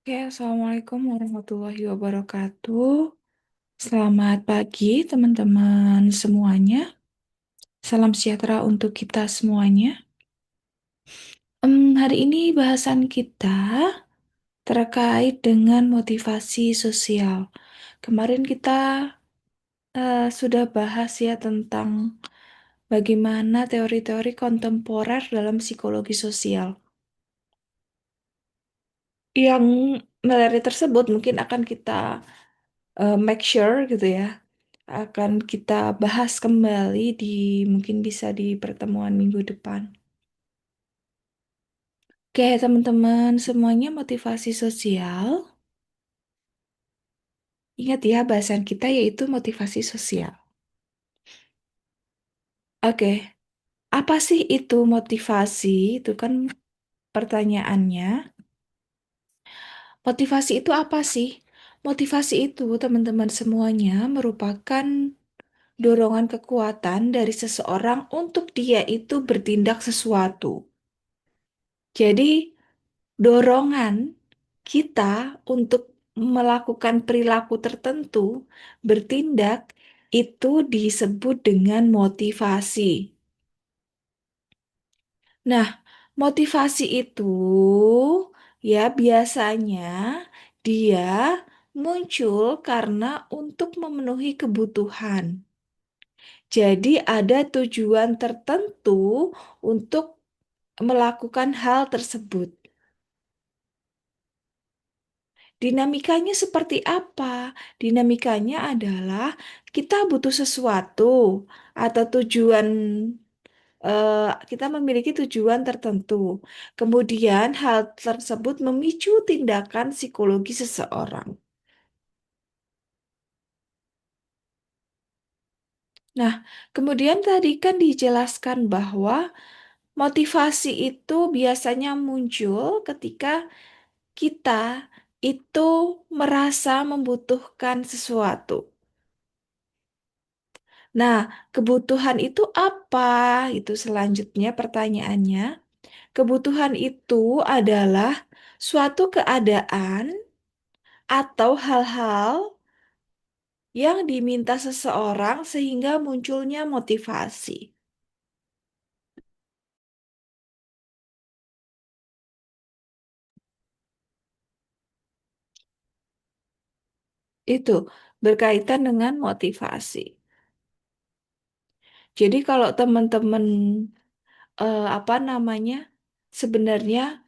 Oke, Assalamualaikum warahmatullahi wabarakatuh. Selamat pagi, teman-teman semuanya. Salam sejahtera untuk kita semuanya. Hari ini bahasan kita terkait dengan motivasi sosial. Kemarin kita sudah bahas ya tentang bagaimana teori-teori kontemporer dalam psikologi sosial. Yang materi tersebut mungkin akan kita make sure gitu ya akan kita bahas kembali di mungkin bisa di pertemuan minggu depan. Oke, teman-teman semuanya motivasi sosial. Ingat ya, bahasan kita yaitu motivasi sosial. Oke, apa sih itu motivasi? Itu kan pertanyaannya. Motivasi itu apa sih? Motivasi itu, teman-teman semuanya, merupakan dorongan kekuatan dari seseorang untuk dia itu bertindak sesuatu. Jadi, dorongan kita untuk melakukan perilaku tertentu, bertindak, itu disebut dengan motivasi. Nah, motivasi itu ya biasanya dia muncul karena untuk memenuhi kebutuhan. Jadi ada tujuan tertentu untuk melakukan hal tersebut. Dinamikanya seperti apa? Dinamikanya adalah kita butuh sesuatu atau tujuan, kita memiliki tujuan tertentu. Kemudian hal tersebut memicu tindakan psikologi seseorang. Nah, kemudian tadi kan dijelaskan bahwa motivasi itu biasanya muncul ketika kita itu merasa membutuhkan sesuatu. Nah, kebutuhan itu apa? Itu selanjutnya pertanyaannya. Kebutuhan itu adalah suatu keadaan atau hal-hal yang diminta seseorang sehingga munculnya motivasi. Itu berkaitan dengan motivasi. Jadi kalau teman-teman apa namanya? Sebenarnya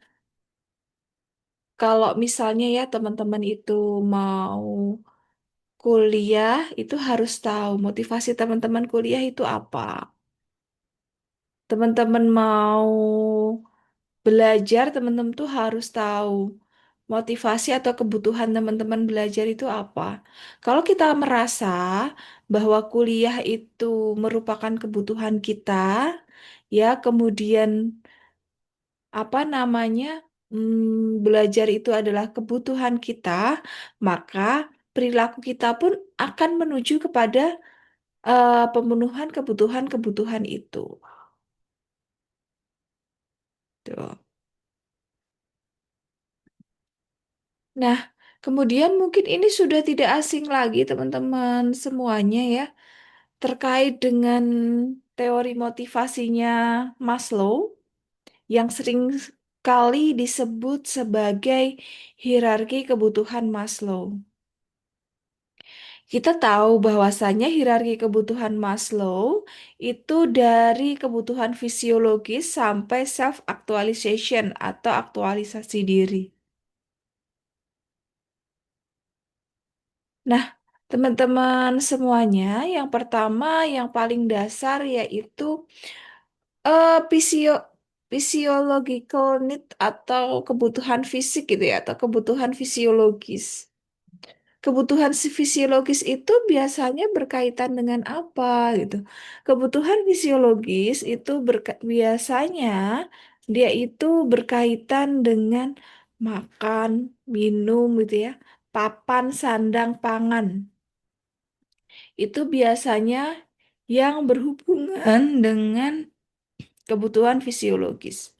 kalau misalnya ya teman-teman itu mau kuliah itu harus tahu motivasi teman-teman kuliah itu apa. Teman-teman mau belajar, teman-teman tuh harus tahu motivasi atau kebutuhan teman-teman belajar itu apa. Kalau kita merasa bahwa kuliah itu merupakan kebutuhan kita, ya kemudian apa namanya belajar itu adalah kebutuhan kita, maka perilaku kita pun akan menuju kepada pemenuhan kebutuhan-kebutuhan itu. Tuh. Nah, kemudian mungkin ini sudah tidak asing lagi teman-teman semuanya ya, terkait dengan teori motivasinya Maslow yang sering kali disebut sebagai hierarki kebutuhan Maslow. Kita tahu bahwasannya hierarki kebutuhan Maslow itu dari kebutuhan fisiologis sampai self-actualization atau aktualisasi diri. Nah, teman-teman semuanya, yang pertama yang paling dasar yaitu eh, fisio physiological need atau kebutuhan fisik gitu ya, atau kebutuhan fisiologis. Kebutuhan fisiologis itu biasanya berkaitan dengan apa gitu. Kebutuhan fisiologis itu biasanya dia itu berkaitan dengan makan, minum gitu ya, papan, sandang, pangan. Itu biasanya yang berhubungan dengan kebutuhan fisiologis.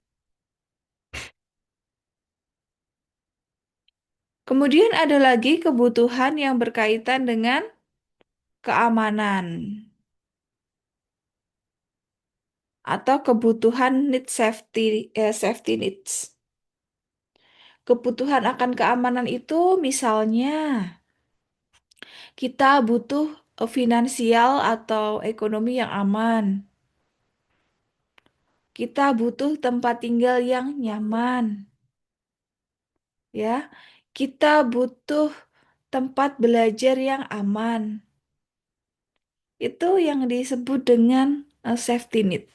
Kemudian ada lagi kebutuhan yang berkaitan dengan keamanan atau kebutuhan safety needs. Kebutuhan akan keamanan itu misalnya kita butuh finansial atau ekonomi yang aman. Kita butuh tempat tinggal yang nyaman, ya. Kita butuh tempat belajar yang aman. Itu yang disebut dengan safety need.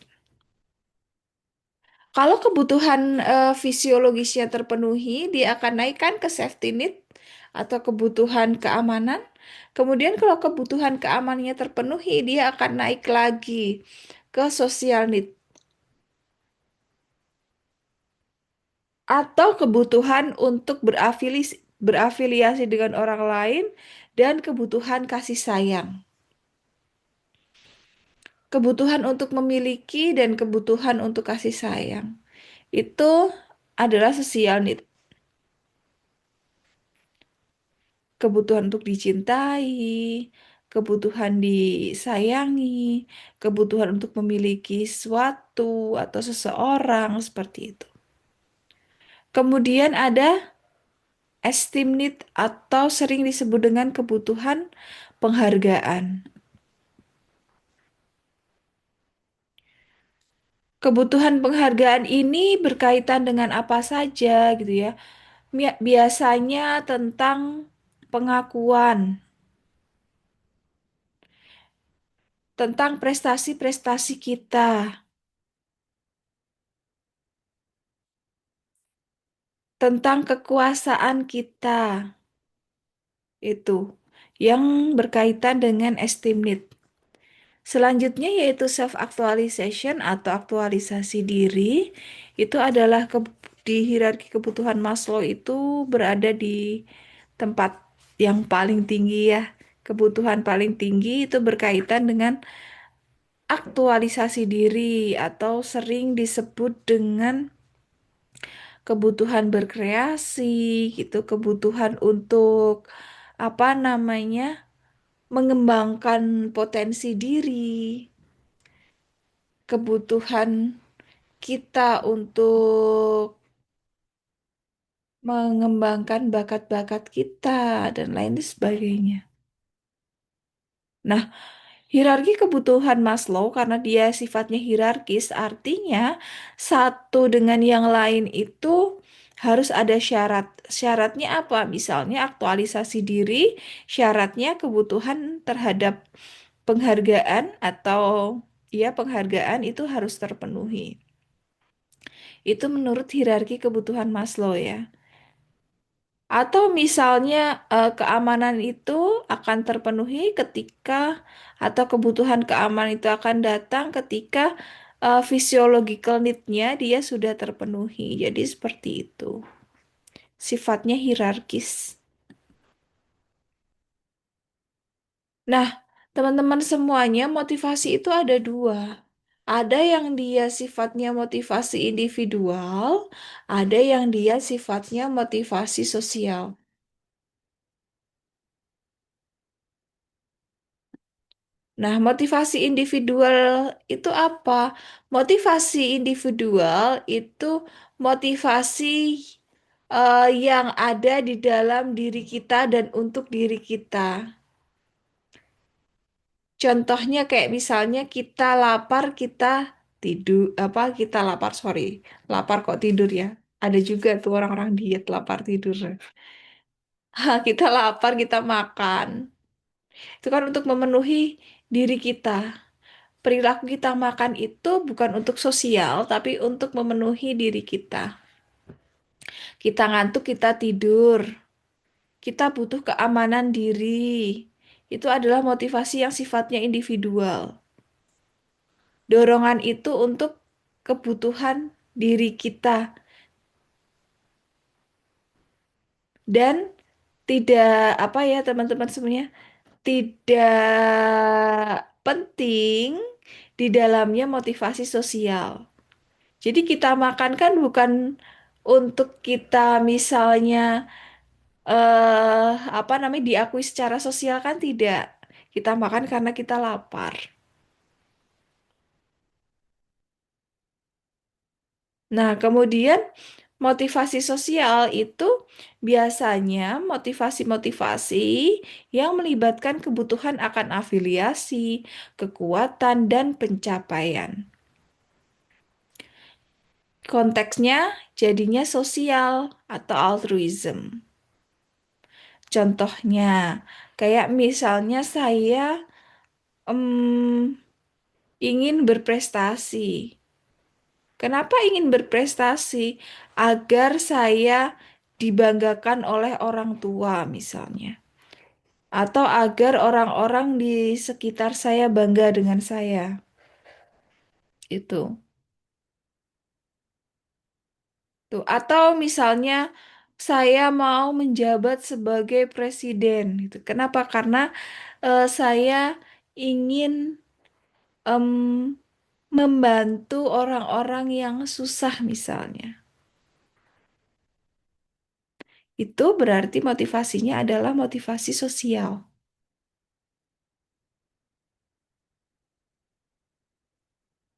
Kalau kebutuhan fisiologisnya terpenuhi, dia akan naikkan ke safety need atau kebutuhan keamanan. Kemudian kalau kebutuhan keamanannya terpenuhi, dia akan naik lagi ke social need atau kebutuhan untuk berafiliasi dengan orang lain dan kebutuhan kasih sayang. Kebutuhan untuk memiliki dan kebutuhan untuk kasih sayang. Itu adalah social need. Kebutuhan untuk dicintai, kebutuhan disayangi, kebutuhan untuk memiliki sesuatu atau seseorang seperti itu. Kemudian ada esteem need atau sering disebut dengan kebutuhan penghargaan. Kebutuhan penghargaan ini berkaitan dengan apa saja gitu ya. Biasanya tentang pengakuan, tentang prestasi-prestasi kita, tentang kekuasaan kita. Itu yang berkaitan dengan esteem need. Selanjutnya yaitu self actualization atau aktualisasi diri. Itu adalah di hierarki kebutuhan Maslow itu berada di tempat yang paling tinggi ya. Kebutuhan paling tinggi itu berkaitan dengan aktualisasi diri atau sering disebut dengan kebutuhan berkreasi gitu, kebutuhan untuk apa namanya? Mengembangkan potensi diri, kebutuhan kita untuk mengembangkan bakat-bakat kita, dan lain sebagainya. Nah, hierarki kebutuhan Maslow karena dia sifatnya hierarkis, artinya satu dengan yang lain itu harus ada syarat. Syaratnya apa? Misalnya aktualisasi diri, syaratnya kebutuhan terhadap penghargaan atau ya penghargaan itu harus terpenuhi. Itu menurut hierarki kebutuhan Maslow ya. Atau misalnya keamanan itu akan terpenuhi ketika atau kebutuhan keamanan itu akan datang ketika physiological need-nya dia sudah terpenuhi. Jadi seperti itu. Sifatnya hierarkis. Nah, teman-teman semuanya, motivasi itu ada dua. Ada yang dia sifatnya motivasi individual, ada yang dia sifatnya motivasi sosial. Nah, motivasi individual itu apa? Motivasi individual itu motivasi yang ada di dalam diri kita dan untuk diri kita. Contohnya kayak misalnya kita lapar, kita tidur, apa kita lapar, sorry, lapar kok tidur ya. Ada juga tuh orang-orang diet lapar tidur. Kita lapar, kita makan. Itu kan untuk memenuhi diri kita. Perilaku kita makan itu bukan untuk sosial, tapi untuk memenuhi diri kita. Kita ngantuk, kita tidur. Kita butuh keamanan diri. Itu adalah motivasi yang sifatnya individual. Dorongan itu untuk kebutuhan diri kita dan tidak apa ya teman-teman semuanya tidak penting di dalamnya motivasi sosial. Jadi kita makan kan bukan untuk kita misalnya apa namanya diakui secara sosial kan tidak. Kita makan karena kita lapar. Nah, kemudian motivasi sosial itu biasanya motivasi-motivasi yang melibatkan kebutuhan akan afiliasi, kekuatan, dan pencapaian. Konteksnya jadinya sosial atau altruism. Contohnya, kayak misalnya saya em, ingin berprestasi. Kenapa ingin berprestasi? Agar saya dibanggakan oleh orang tua, misalnya. Atau agar orang-orang di sekitar saya bangga dengan saya. Itu. Tuh. Atau misalnya saya mau menjabat sebagai presiden. Gitu. Kenapa? Karena saya ingin em, membantu orang-orang yang susah, misalnya. Itu berarti motivasinya adalah motivasi sosial.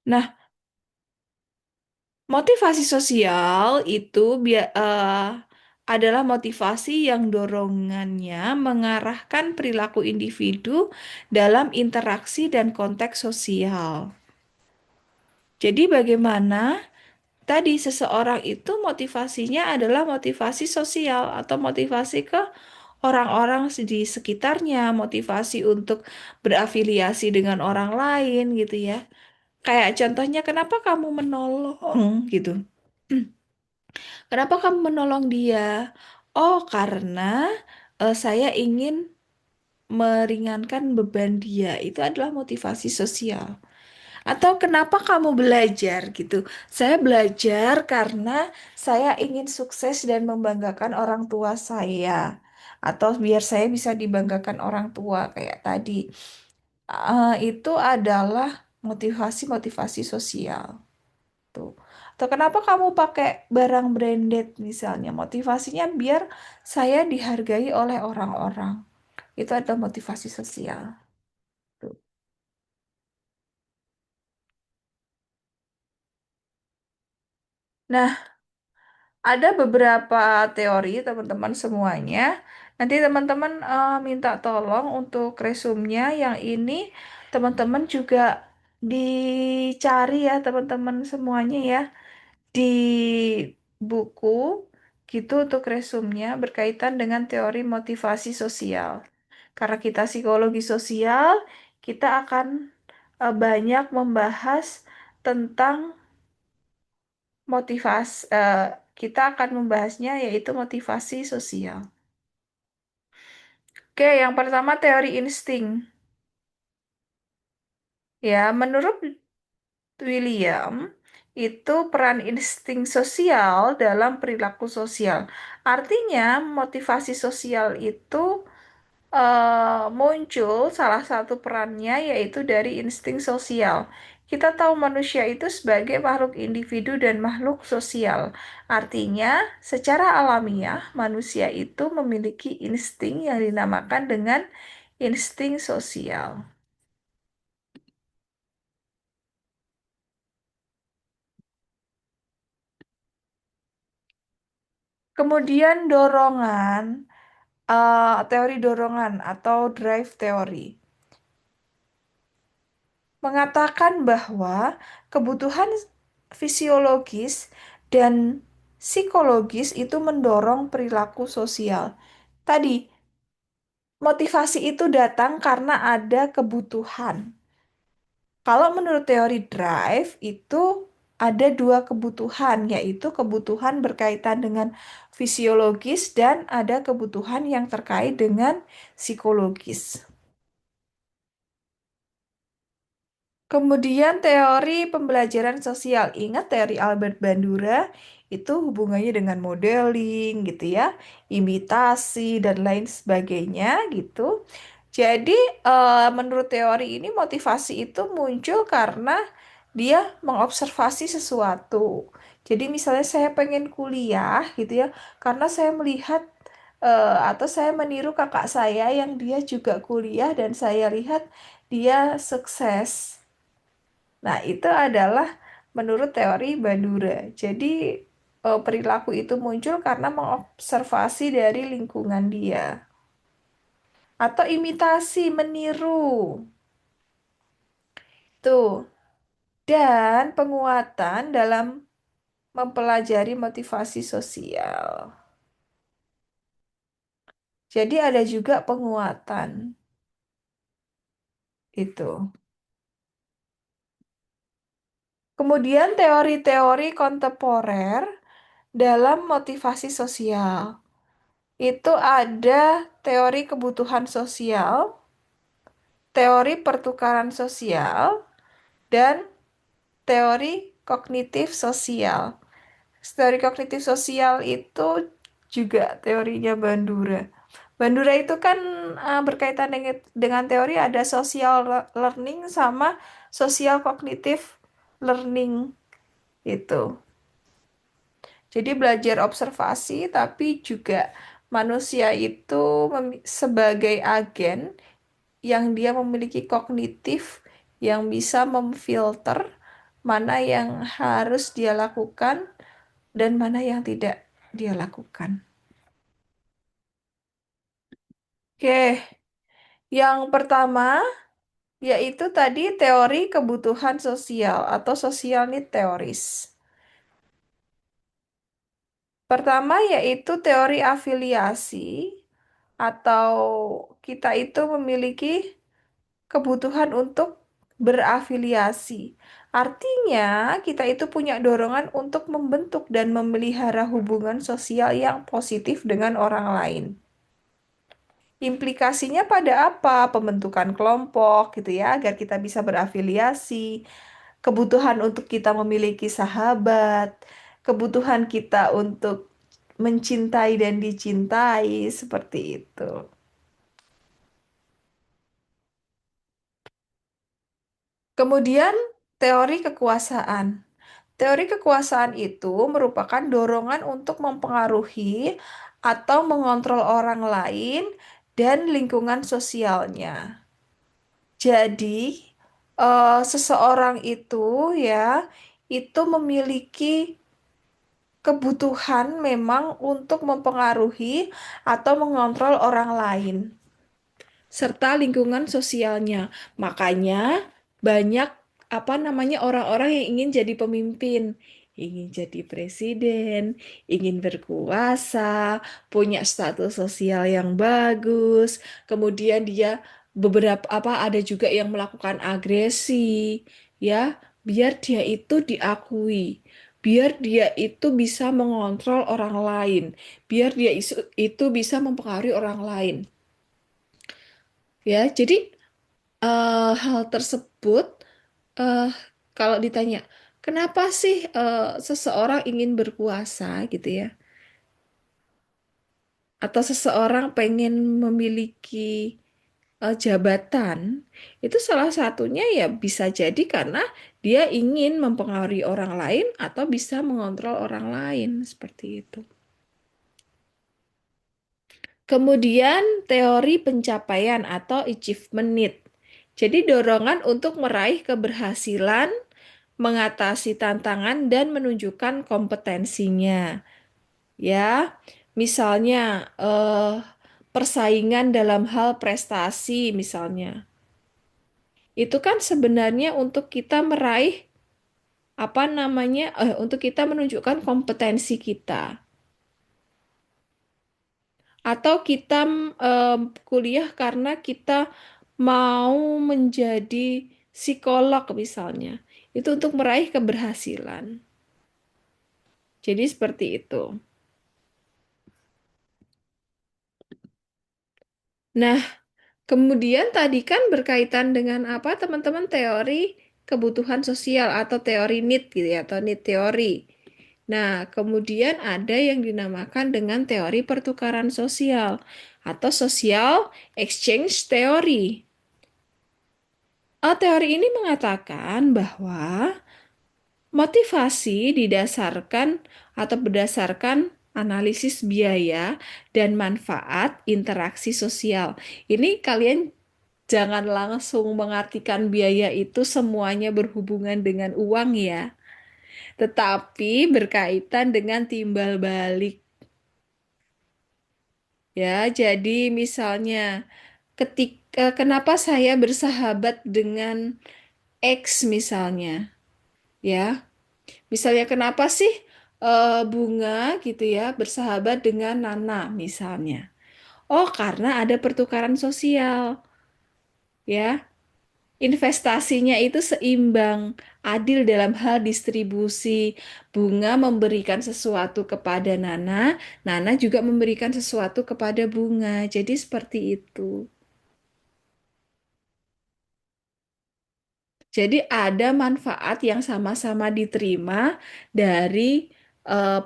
Nah, motivasi sosial itu adalah motivasi yang dorongannya mengarahkan perilaku individu dalam interaksi dan konteks sosial. Jadi bagaimana tadi seseorang itu motivasinya adalah motivasi sosial atau motivasi ke orang-orang di sekitarnya, motivasi untuk berafiliasi dengan orang lain gitu ya. Kayak contohnya kenapa kamu menolong gitu. Kenapa kamu menolong dia? Oh, karena saya ingin meringankan beban dia. Itu adalah motivasi sosial. Atau kenapa kamu belajar gitu? Saya belajar karena saya ingin sukses dan membanggakan orang tua saya. Atau biar saya bisa dibanggakan orang tua kayak tadi. Itu adalah motivasi-motivasi sosial. Tuh. Atau kenapa kamu pakai barang branded misalnya? Motivasinya biar saya dihargai oleh orang-orang. Itu adalah motivasi sosial. Tuh. Nah, ada beberapa teori teman-teman semuanya. Nanti teman-teman minta tolong untuk resumnya. Yang ini teman-teman juga dicari ya teman-teman semuanya ya. Di buku gitu untuk resumnya berkaitan dengan teori motivasi sosial. Karena kita psikologi sosial, kita akan banyak membahas tentang motivasi, kita akan membahasnya yaitu motivasi sosial. Oke, yang pertama teori insting. Ya, menurut William, itu peran insting sosial dalam perilaku sosial. Artinya, motivasi sosial itu muncul salah satu perannya yaitu dari insting sosial. Kita tahu manusia itu sebagai makhluk individu dan makhluk sosial. Artinya, secara alamiah, manusia itu memiliki insting yang dinamakan dengan insting sosial. Kemudian dorongan, teori dorongan atau drive theory mengatakan bahwa kebutuhan fisiologis dan psikologis itu mendorong perilaku sosial. Tadi, motivasi itu datang karena ada kebutuhan. Kalau menurut teori drive, itu ada dua kebutuhan, yaitu kebutuhan berkaitan dengan fisiologis dan ada kebutuhan yang terkait dengan psikologis. Kemudian teori pembelajaran sosial. Ingat teori Albert Bandura itu hubungannya dengan modeling gitu ya, imitasi dan lain sebagainya gitu. Jadi menurut teori ini motivasi itu muncul karena dia mengobservasi sesuatu. Jadi misalnya saya pengen kuliah gitu ya, karena saya melihat Atau saya meniru kakak saya yang dia juga kuliah dan saya lihat dia sukses. Nah, itu adalah menurut teori Bandura. Jadi, perilaku itu muncul karena mengobservasi dari lingkungan dia. Atau imitasi, meniru. Tuh. Dan penguatan dalam mempelajari motivasi sosial. Jadi ada juga penguatan itu. Kemudian teori-teori kontemporer dalam motivasi sosial. Itu ada teori kebutuhan sosial, teori pertukaran sosial, dan teori kognitif sosial. Teori kognitif sosial itu juga teorinya Bandura. Bandura itu kan berkaitan dengan teori ada social learning sama social cognitive learning itu. Jadi belajar observasi tapi juga manusia itu sebagai agen yang dia memiliki kognitif yang bisa memfilter mana yang harus dia lakukan dan mana yang tidak dia lakukan. Oke, yang pertama yaitu tadi teori kebutuhan sosial atau social need theories. Pertama yaitu teori afiliasi atau kita itu memiliki kebutuhan untuk berafiliasi. Artinya, kita itu punya dorongan untuk membentuk dan memelihara hubungan sosial yang positif dengan orang lain. Implikasinya pada apa? Pembentukan kelompok gitu ya, agar kita bisa berafiliasi, kebutuhan untuk kita memiliki sahabat, kebutuhan kita untuk mencintai dan dicintai, seperti itu. Kemudian, teori kekuasaan. Teori kekuasaan itu merupakan dorongan untuk mempengaruhi atau mengontrol orang lain dan lingkungan sosialnya. Jadi, seseorang itu ya, itu memiliki kebutuhan memang untuk mempengaruhi atau mengontrol orang lain serta lingkungan sosialnya. Makanya banyak apa namanya orang-orang yang ingin jadi pemimpin, ingin jadi presiden, ingin berkuasa, punya status sosial yang bagus. Kemudian dia beberapa apa ada juga yang melakukan agresi, ya, biar dia itu diakui. Biar dia itu bisa mengontrol orang lain, biar dia itu bisa mempengaruhi orang lain. Ya, jadi hal tersebut eh kalau ditanya, kenapa sih seseorang ingin berkuasa gitu ya? Atau seseorang pengen memiliki jabatan, itu salah satunya ya bisa jadi karena dia ingin mempengaruhi orang lain atau bisa mengontrol orang lain seperti itu. Kemudian teori pencapaian atau achievement need. Jadi dorongan untuk meraih keberhasilan, mengatasi tantangan dan menunjukkan kompetensinya. Ya, misalnya persaingan dalam hal prestasi misalnya. Itu kan sebenarnya untuk kita meraih apa namanya untuk kita menunjukkan kompetensi kita. Atau kita kuliah karena kita mau menjadi psikolog misalnya. Itu untuk meraih keberhasilan. Jadi seperti itu. Nah, kemudian tadi kan berkaitan dengan apa teman-teman teori kebutuhan sosial atau teori need gitu ya, atau need teori. Nah, kemudian ada yang dinamakan dengan teori pertukaran sosial atau social exchange theory. Teori ini mengatakan bahwa motivasi didasarkan atau berdasarkan analisis biaya dan manfaat interaksi sosial. Ini kalian jangan langsung mengartikan biaya itu semuanya berhubungan dengan uang ya, tetapi berkaitan dengan timbal balik. Ya, jadi misalnya ketika kenapa saya bersahabat dengan X misalnya, ya. Misalnya kenapa sih bunga gitu ya bersahabat dengan Nana misalnya. Oh, karena ada pertukaran sosial, ya. Investasinya itu seimbang, adil dalam hal distribusi. Bunga memberikan sesuatu kepada Nana, Nana juga memberikan sesuatu kepada bunga. Jadi seperti itu. Jadi ada manfaat yang sama-sama diterima dari eh,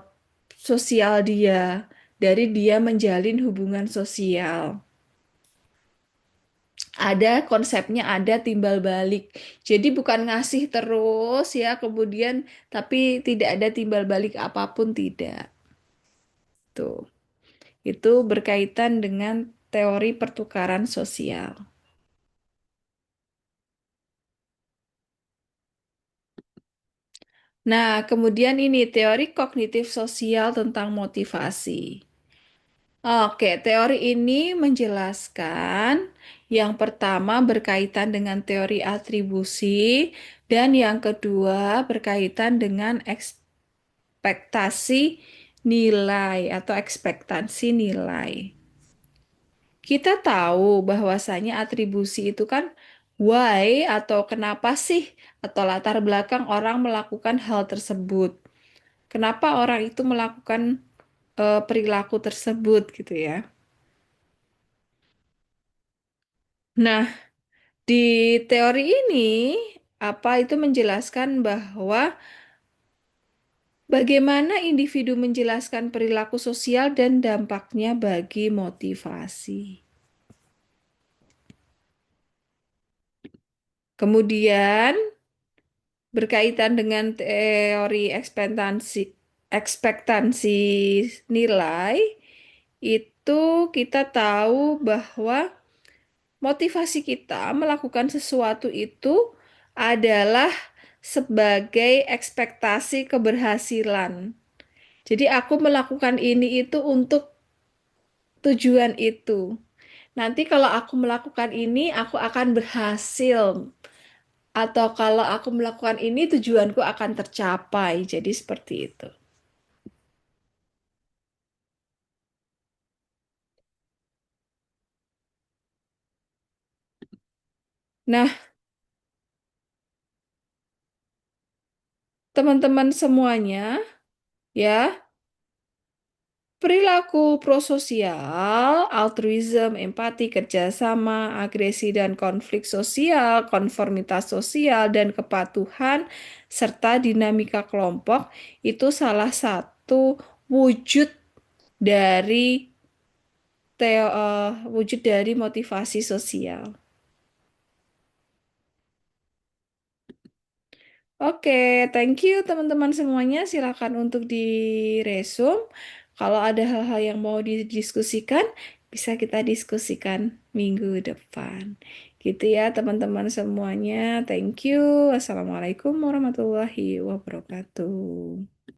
sosial dia, dari dia menjalin hubungan sosial. Ada konsepnya, ada timbal balik. Jadi bukan ngasih terus ya, kemudian tapi tidak ada timbal balik apapun tidak. Tuh. Itu berkaitan dengan teori pertukaran sosial. Nah, kemudian ini teori kognitif sosial tentang motivasi. Oke, teori ini menjelaskan yang pertama berkaitan dengan teori atribusi dan yang kedua berkaitan dengan ekspektasi nilai atau ekspektasi nilai. Kita tahu bahwasanya atribusi itu kan why atau kenapa sih atau latar belakang orang melakukan hal tersebut. Kenapa orang itu melakukan perilaku tersebut gitu ya. Nah, di teori ini, apa itu menjelaskan bahwa bagaimana individu menjelaskan perilaku sosial dan dampaknya bagi motivasi. Kemudian, berkaitan dengan teori ekspektansi nilai, itu kita tahu bahwa motivasi kita melakukan sesuatu itu adalah sebagai ekspektasi keberhasilan. Jadi aku melakukan ini itu untuk tujuan itu. Nanti kalau aku melakukan ini, aku akan berhasil. Atau kalau aku melakukan ini, tujuanku akan tercapai. Jadi seperti itu. Nah, teman-teman semuanya, ya, perilaku prososial, altruism, empati, kerjasama, agresi dan konflik sosial, konformitas sosial, dan kepatuhan, serta dinamika kelompok itu salah satu wujud dari wujud dari motivasi sosial. Oke, thank you teman-teman semuanya. Silakan untuk diresum. Kalau ada hal-hal yang mau didiskusikan, bisa kita diskusikan minggu depan. Gitu ya teman-teman semuanya. Thank you. Assalamualaikum warahmatullahi wabarakatuh.